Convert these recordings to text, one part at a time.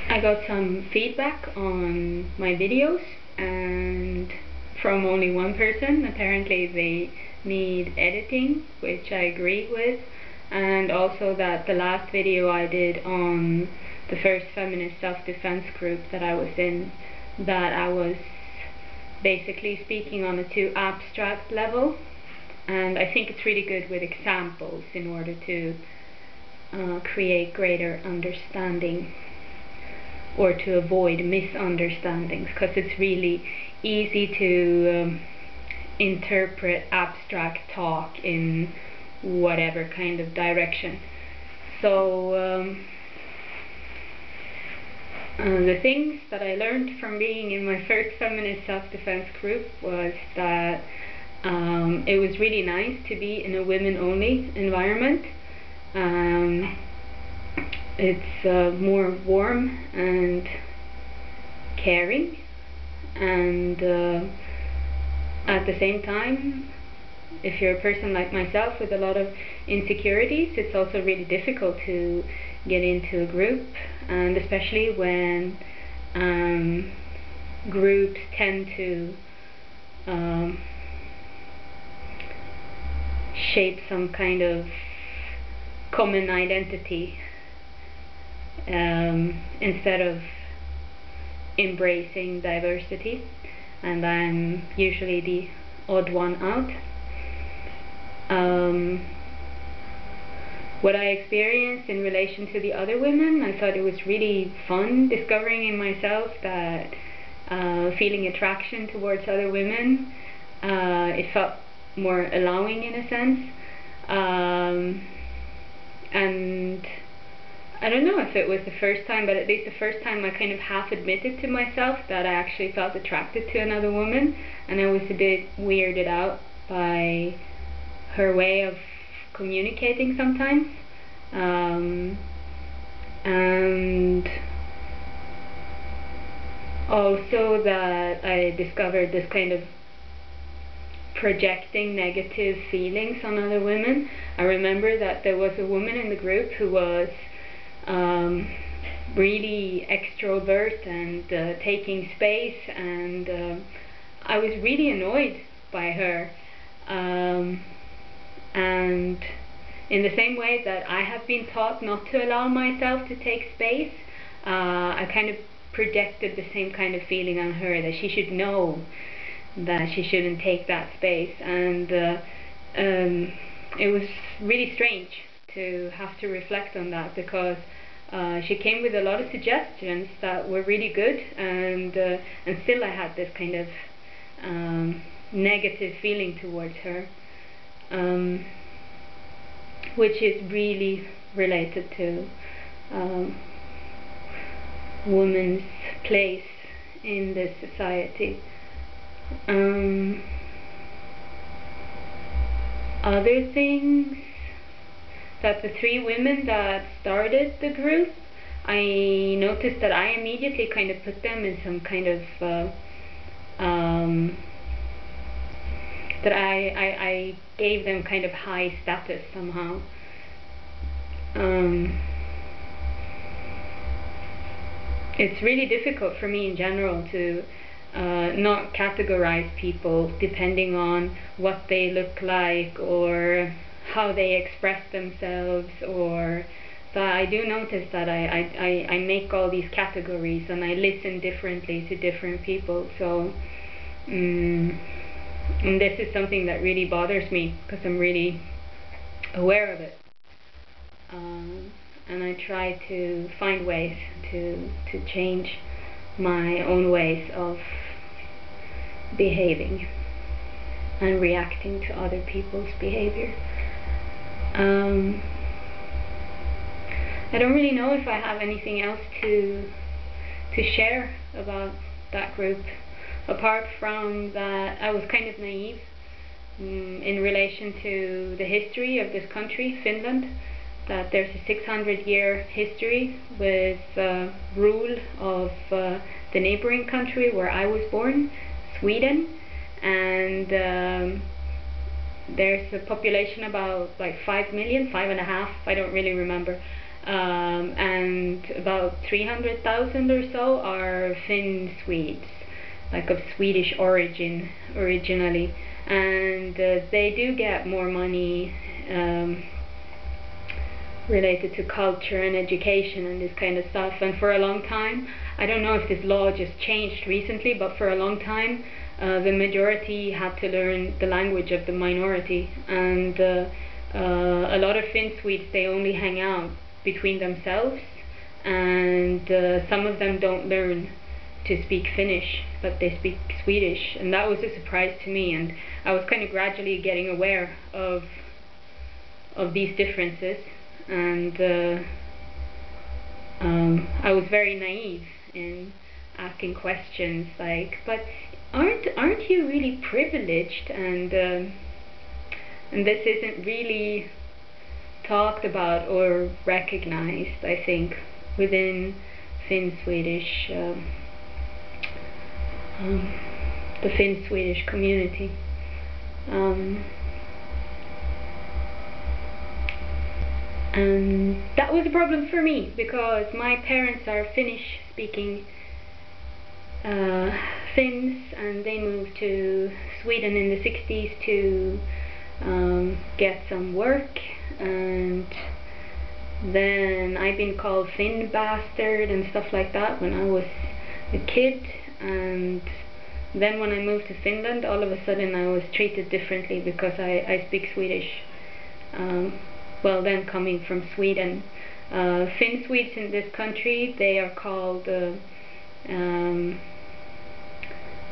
I got some feedback on my videos, and from only one person. Apparently they need editing, which I agree with, and also that the last video I did on the first feminist self-defense group that I was in, that I was basically speaking on a too abstract level, and I think it's really good with examples in order to create greater understanding, or to avoid misunderstandings, because it's really easy to interpret abstract talk in whatever kind of direction. So the things that I learned from being in my first feminist self-defense group was that it was really nice to be in a women-only environment. It's more warm and caring, and at the same time, if you're a person like myself with a lot of insecurities, it's also really difficult to get into a group, and especially when groups tend to shape some kind of common identity instead of embracing diversity, and I'm usually the odd one out. What I experienced in relation to the other women, I thought it was really fun discovering in myself that feeling attraction towards other women, it felt more allowing in a sense, and I don't know if it was the first time, but at least the first time I kind of half admitted to myself that I actually felt attracted to another woman, and I was a bit weirded out by her way of communicating sometimes, and also that I discovered this kind of projecting negative feelings on other women. I remember that there was a woman in the group who was really extrovert and taking space, and I was really annoyed by her, and in the same way that I have been taught not to allow myself to take space, I kind of projected the same kind of feeling on her, that she should know that she shouldn't take that space, and it was really strange to have to reflect on that, because she came with a lot of suggestions that were really good, and still I had this kind of negative feeling towards her, which is really related to women's place in this society. Other things, that the three women that started the group, I noticed that I immediately kind of put them in some kind of that I gave them kind of high status somehow. It's really difficult for me in general to not categorize people depending on what they look like or how they express themselves, or so I do notice that I make all these categories, and I listen differently to different people. So and this is something that really bothers me, because I'm really aware of it, and I try to find ways to change my own ways of behaving and reacting to other people's behavior. I don't really know if I have anything else to share about that group, apart from that I was kind of naive in relation to the history of this country, Finland, that there's a 600-year history with rule of the neighboring country where I was born, Sweden, and there's a population about like 5 million, 5.5, I don't really remember, and about 300,000 or so are Finn Swedes, like of Swedish origin originally, and they do get more money related to culture and education and this kind of stuff. And for a long time, I don't know if this law just changed recently, but for a long time the majority had to learn the language of the minority, and a lot of Finn Swedes, they only hang out between themselves, and some of them don't learn to speak Finnish, but they speak Swedish, and that was a surprise to me. And I was kind of gradually getting aware of these differences, and I was very naive in asking questions like, but aren't you really privileged, and this isn't really talked about or recognized, I think, within Finn Swedish, the Finn Swedish community. And that was a problem for me, because my parents are Finnish speaking Finns, and they moved to Sweden in the 60s to get some work, and then I've been called Finn bastard and stuff like that when I was a kid. And then when I moved to Finland, all of a sudden I was treated differently because I speak Swedish. Well, then coming from Sweden, Finn Swedes in this country, they are called the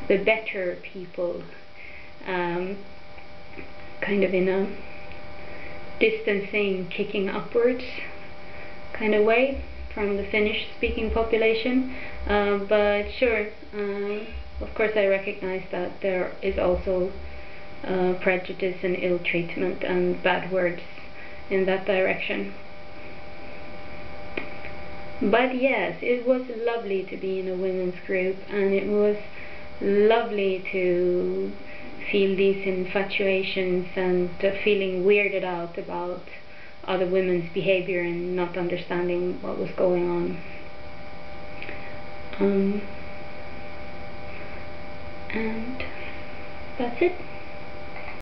better people, kind of in a distancing, kicking upwards kind of way from the Finnish speaking population. But sure, of course I recognize that there is also prejudice and ill treatment and bad words in that direction. But yes, it was lovely to be in a women's group, and it was lovely to feel these infatuations and feeling weirded out about other women's behavior and not understanding what was going on. And that's it.